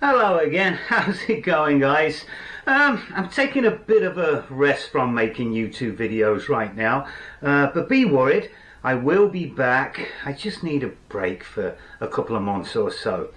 Hello again, how's it going guys? I'm taking a bit of a rest from making YouTube videos right now, but be worried, I will be back. I just need a break for a couple of months or so.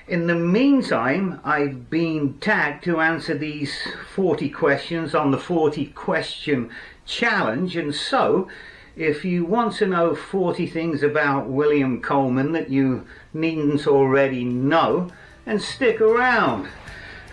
In the meantime, I've been tagged to answer these 40 questions on the 40 question challenge, and so if you want to know 40 things about William Coleman that you needn't already know, and stick around.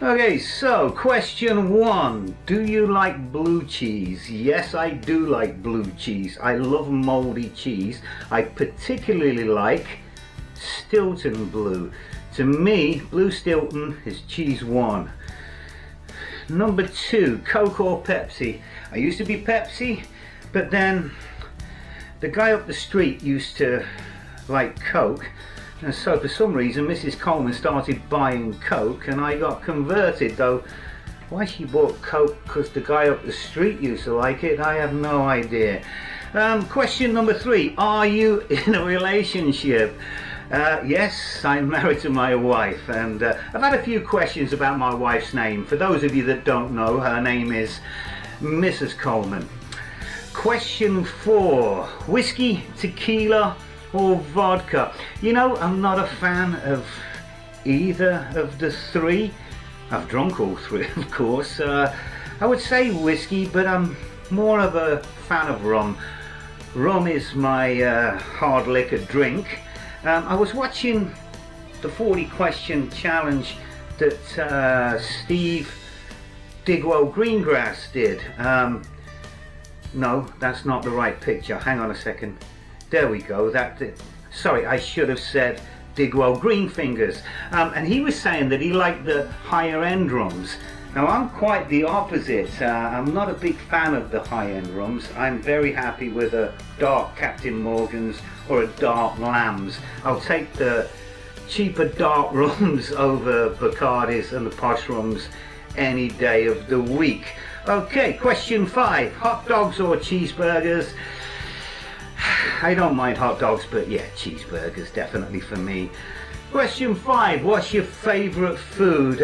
Okay, so question 1. Do you like blue cheese? Yes, I do like blue cheese. I love moldy cheese. I particularly like Stilton blue. To me, blue Stilton is cheese 1. Number 2, Coke or Pepsi? I used to be Pepsi, but then the guy up the street used to like Coke, and so for some reason Mrs. Coleman started buying Coke, and I got converted. Though why she bought Coke because the guy up the street used to like it, I have no idea. Question number 3, are you in a relationship? Yes, I'm married to my wife, and I've had a few questions about my wife's name. For those of you that don't know, her name is Mrs. Coleman. Question 4, whiskey, tequila or vodka? You know, I'm not a fan of either of the three. I've drunk all three, of course. I would say whiskey, but I'm more of a fan of rum. Rum is my hard liquor drink. I was watching the 40 question challenge that Steve Digwell Greengrass did. No, that's not the right picture. Hang on a second. There we go. Sorry, I should have said Digwell Greenfingers. And he was saying that he liked the higher end rums. Now I'm quite the opposite. I'm not a big fan of the high end rums. I'm very happy with a dark Captain Morgan's or a dark Lamb's. I'll take the cheaper dark rums over Bacardis and the posh rums any day of the week. Okay, question 5, hot dogs or cheeseburgers? I don't mind hot dogs, but yeah, cheeseburgers definitely for me. Question 5, what's your favourite food?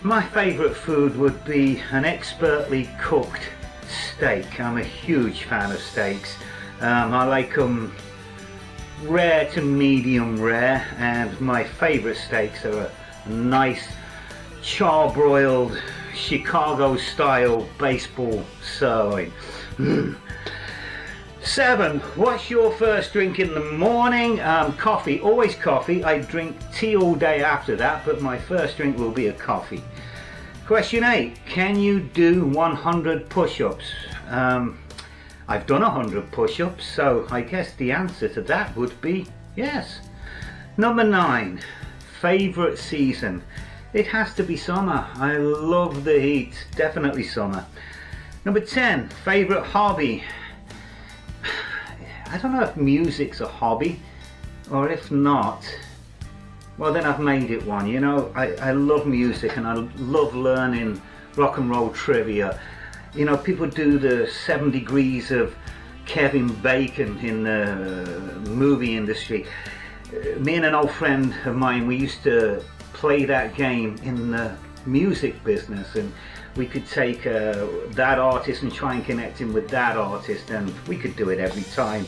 My favourite food would be an expertly cooked steak. I'm a huge fan of steaks. I like them rare to medium rare, and my favourite steaks are a nice charbroiled Chicago style baseball sirloin. 7, what's your first drink in the morning? Coffee, always coffee. I drink tea all day after that, but my first drink will be a coffee. Question 8, can you do 100 push-ups? I've done 100 push-ups, so I guess the answer to that would be yes. Number 9, favourite season? It has to be summer. I love the heat, definitely summer. Number 10, favourite hobby? I don't know if music's a hobby, or if not, well then I've made it one. You know, I love music and I love learning rock and roll trivia. You know, people do the 7 degrees of Kevin Bacon in the movie industry. Me and an old friend of mine, we used to play that game in the music business, and we could take that artist and try and connect him with that artist, and we could do it every time.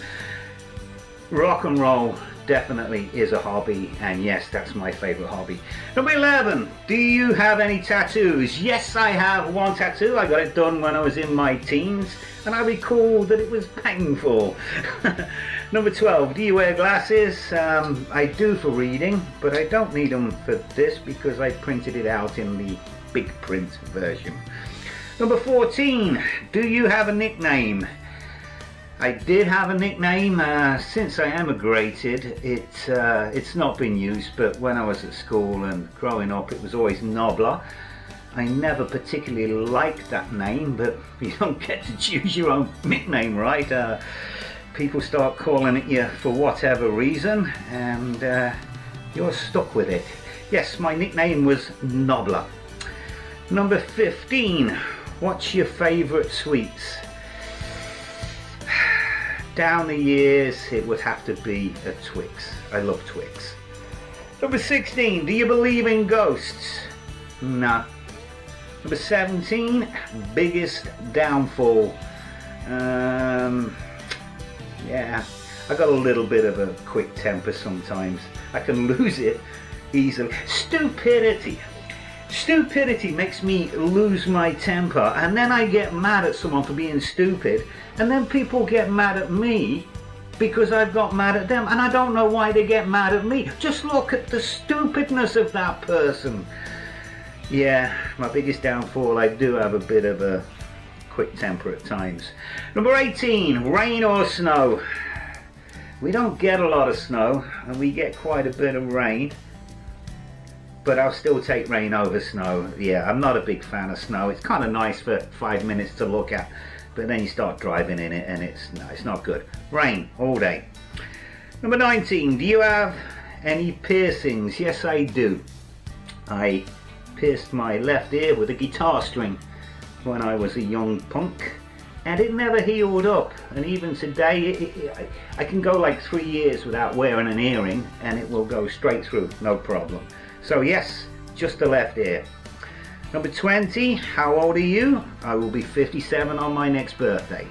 Rock and roll definitely is a hobby, and yes, that's my favorite hobby. Number 11, do you have any tattoos? Yes, I have one tattoo. I got it done when I was in my teens, and I recall that it was painful. Number 12, do you wear glasses? I do for reading, but I don't need them for this because I printed it out in the big print version. Number 14, do you have a nickname? I did have a nickname. Since I emigrated, it's not been used, but when I was at school and growing up, it was always Nobler. I never particularly liked that name, but you don't get to choose your own nickname, right? People start calling it you for whatever reason, and you're stuck with it. Yes, my nickname was Nobler. Number 15, what's your favourite sweets? Down the years, it would have to be a Twix. I love Twix. Number 16, do you believe in ghosts? No. Number 17, biggest downfall. Yeah, I got a little bit of a quick temper sometimes. I can lose it easily. Stupidity. Stupidity makes me lose my temper, and then I get mad at someone for being stupid, and then people get mad at me because I've got mad at them, and I don't know why they get mad at me. Just look at the stupidness of that person. Yeah, my biggest downfall, I do have a bit of a quick temper at times. Number 18, rain or snow. We don't get a lot of snow, and we get quite a bit of rain, but I'll still take rain over snow. Yeah, I'm not a big fan of snow. It's kind of nice for 5 minutes to look at, but then you start driving in it and it's not good. Rain all day. Number 19, do you have any piercings? Yes, I do. I pierced my left ear with a guitar string when I was a young punk, and it never healed up, and even today I can go like 3 years without wearing an earring and it will go straight through, no problem. So yes, just the left ear. Number 20, how old are you? I will be 57 on my next birthday.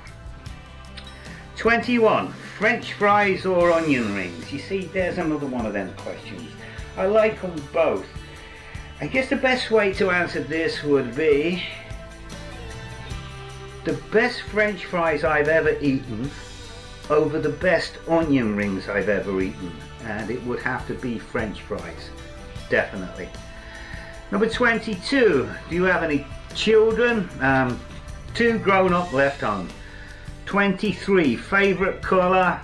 21, French fries or onion rings? You see, there's another one of them questions. I like them both. I guess the best way to answer this would be the best French fries I've ever eaten over the best onion rings I've ever eaten, and it would have to be French fries, definitely. Number 22, do you have any children? 2 grown up, left home. 23, favourite colour?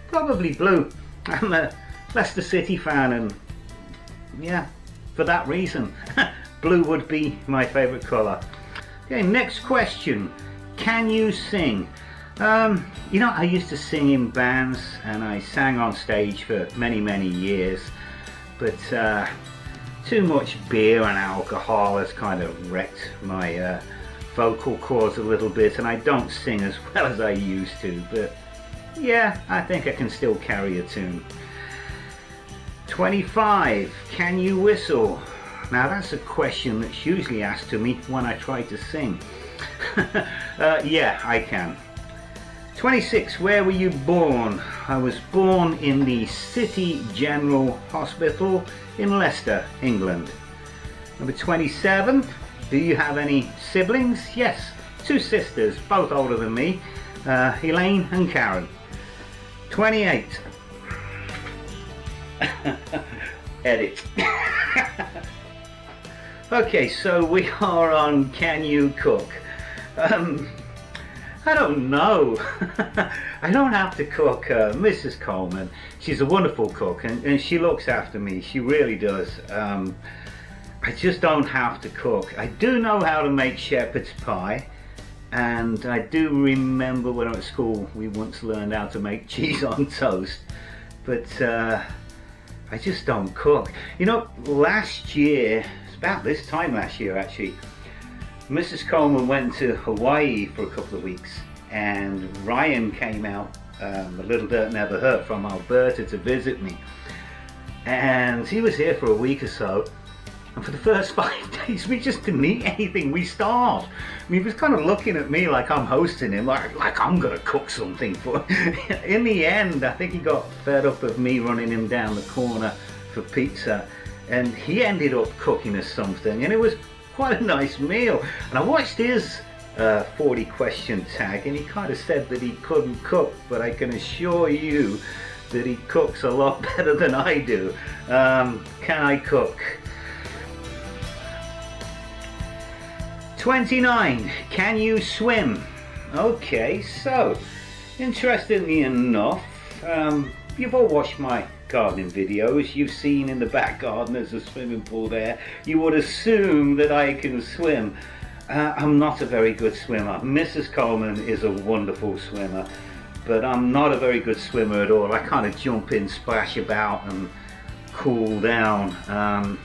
Probably blue. I'm a Leicester City fan, and yeah, for that reason, blue would be my favourite colour. Okay, next question. Can you sing? You know, I used to sing in bands, and I sang on stage for many years, but too much beer and alcohol has kind of wrecked my vocal cords a little bit, and I don't sing as well as I used to, but yeah, I think I can still carry a tune. 25, can you whistle? Now that's a question that's usually asked to me when I try to sing. Yeah, I can. 26, where were you born? I was born in the City General Hospital in Leicester, England. Number 27, do you have any siblings? Yes, 2 sisters, both older than me, Elaine and Karen. 28. Edit. Okay, so we are on Can You Cook? I don't know. I don't have to cook. Mrs. Coleman, she's a wonderful cook, and she looks after me. She really does. I just don't have to cook. I do know how to make shepherd's pie, and I do remember when I was at school we once learned how to make cheese on toast, but I just don't cook. You know, last year, it's about this time last year actually, Mrs. Coleman went to Hawaii for a couple of weeks, and Ryan came out, a little dirt never hurt, from Alberta to visit me, and he was here for a week or so, and for the first 5 days we just didn't eat anything. We starved. I mean, he was kind of looking at me like I'm hosting him, like I'm gonna cook something for him. In the end, I think he got fed up of me running him down the corner for pizza, and he ended up cooking us something, and it was quite a nice meal. And I watched his 40 question tag, and he kind of said that he couldn't cook, but I can assure you that he cooks a lot better than I do. Can I cook? 29, can you swim? Okay, so interestingly enough, you've all watched my gardening videos. You've seen in the back garden there's a swimming pool there. You would assume that I can swim. I'm not a very good swimmer. Mrs. Coleman is a wonderful swimmer, but I'm not a very good swimmer at all. I kind of jump in, splash about and cool down.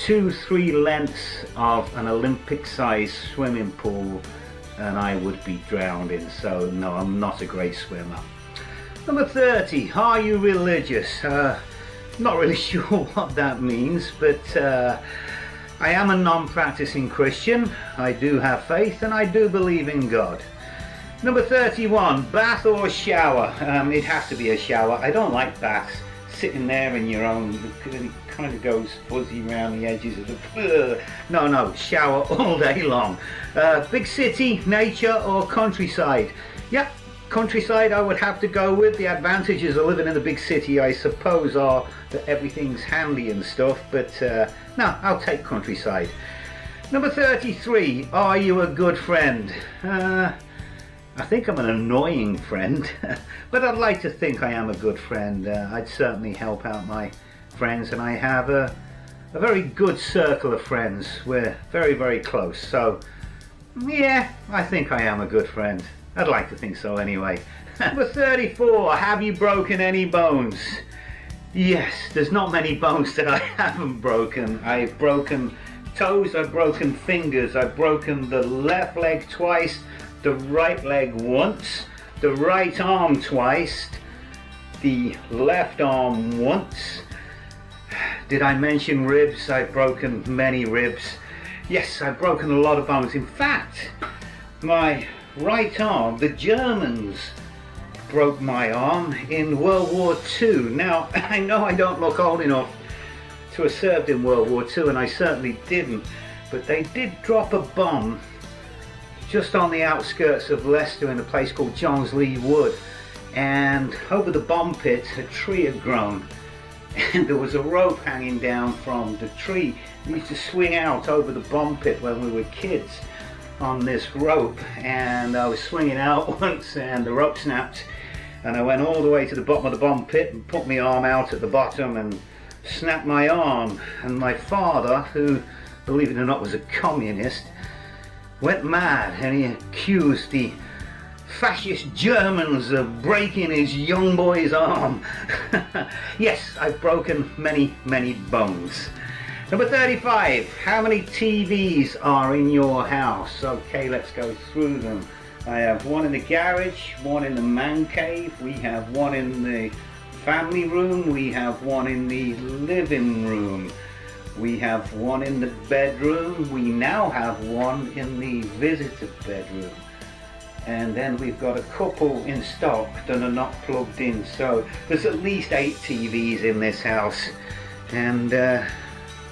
2-3 lengths of an Olympic-sized swimming pool and I would be drowned in, so no, I'm not a great swimmer. Number 30, are you religious? Not really sure what that means, but I am a non-practicing Christian. I do have faith and I do believe in God. Number 31, bath or shower? It has to be a shower. I don't like baths. Sitting there in your own, it kind of goes fuzzy around the edges of the... No, shower all day long. Big city, nature or countryside? Yep, countryside I would have to go with. The advantages of living in a big city, I suppose, are that everything's handy and stuff, but no, I'll take countryside. Number 33, are you a good friend? I think I'm an annoying friend, but I'd like to think I am a good friend. I'd certainly help out my friends, and I have a very good circle of friends. We're very, very close, so yeah, I think I am a good friend. I'd like to think so anyway. Number 34, have you broken any bones? Yes, there's not many bones that I haven't broken. I've broken toes, I've broken fingers, I've broken the left leg twice, the right leg once, the right arm twice, the left arm once. Did I mention ribs? I've broken many ribs. Yes, I've broken a lot of bones. In fact, my right arm, the Germans broke my arm in World War II. Now, I know I don't look old enough to have served in World War II, and I certainly didn't, but they did drop a bomb just on the outskirts of Leicester in a place called Johns Lee Wood, and over the bomb pit a tree had grown and there was a rope hanging down from the tree. We used to swing out over the bomb pit when we were kids on this rope, and I was swinging out once and the rope snapped and I went all the way to the bottom of the bomb pit and put my arm out at the bottom and snapped my arm, and my father, who believe it or not was a communist, went mad and he accused the fascist Germans of breaking his young boy's arm. Yes, I've broken many, many bones. Number 35, how many TVs are in your house? Okay, let's go through them. I have one in the garage, one in the man cave, we have one in the family room, we have one in the living room, we have one in the bedroom, we now have one in the visitor bedroom, and then we've got a couple in stock that are not plugged in, so there's at least 8 TVs in this house. And I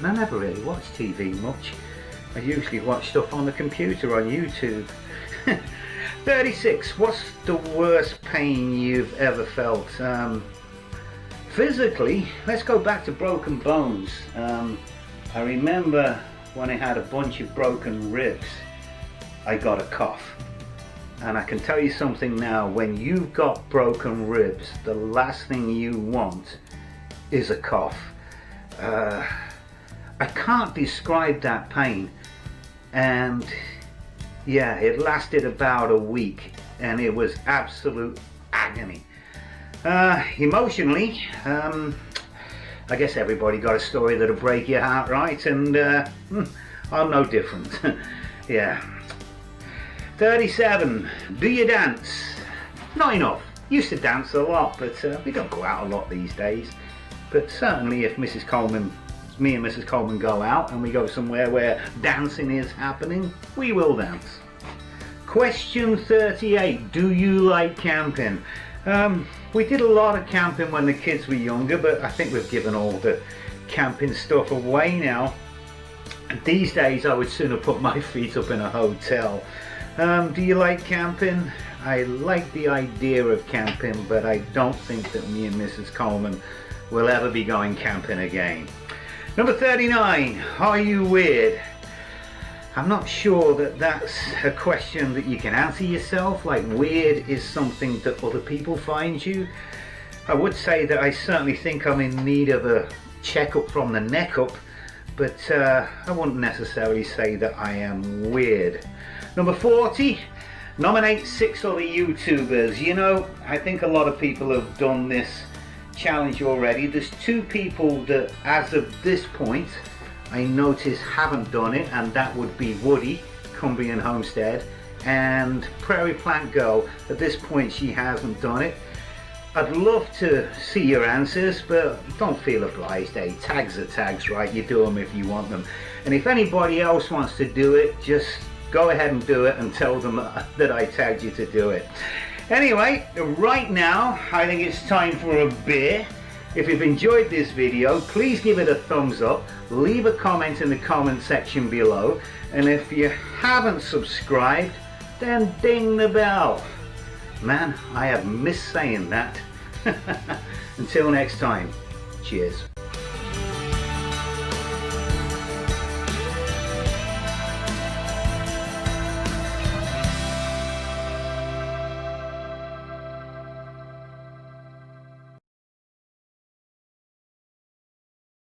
never really watch TV much. I usually watch stuff on the computer on YouTube. 36, what's the worst pain you've ever felt? Physically, let's go back to broken bones. I remember when I had a bunch of broken ribs, I got a cough. And I can tell you something now, when you've got broken ribs, the last thing you want is a cough. I can't describe that pain, and yeah, it lasted about a week and it was absolute agony. Emotionally, I guess everybody got a story that'll break your heart, right? And I'm no different. Yeah. 37, do you dance? Not enough. Used to dance a lot, but we don't go out a lot these days. But certainly if me and Mrs. Coleman go out and we go somewhere where dancing is happening, we will dance. Question 38, do you like camping? We did a lot of camping when the kids were younger, but I think we've given all the camping stuff away now. These days I would sooner put my feet up in a hotel. Do you like camping? I like the idea of camping, but I don't think that me and Mrs. Coleman will ever be going camping again. Number 39, are you weird? I'm not sure that that's a question that you can answer yourself. Like, weird is something that other people find you. I would say that I certainly think I'm in need of a checkup from the neck up, but I wouldn't necessarily say that I am weird. Number 40, nominate 6 other YouTubers. You know, I think a lot of people have done this challenge already. There's 2 people that, as of this point, I notice haven't done it, and that would be Woody, Cumbrian Homestead, and Prairie Plant Girl. At this point, she hasn't done it. I'd love to see your answers, but don't feel obliged. Hey, tags are tags, right? You do them if you want them. And if anybody else wants to do it, just go ahead and do it and tell them that I tagged you to do it. Anyway, right now, I think it's time for a beer. If you've enjoyed this video, please give it a thumbs up, leave a comment in the comment section below, and if you haven't subscribed, then ding the bell. Man, I have missed saying that. Until next time, cheers.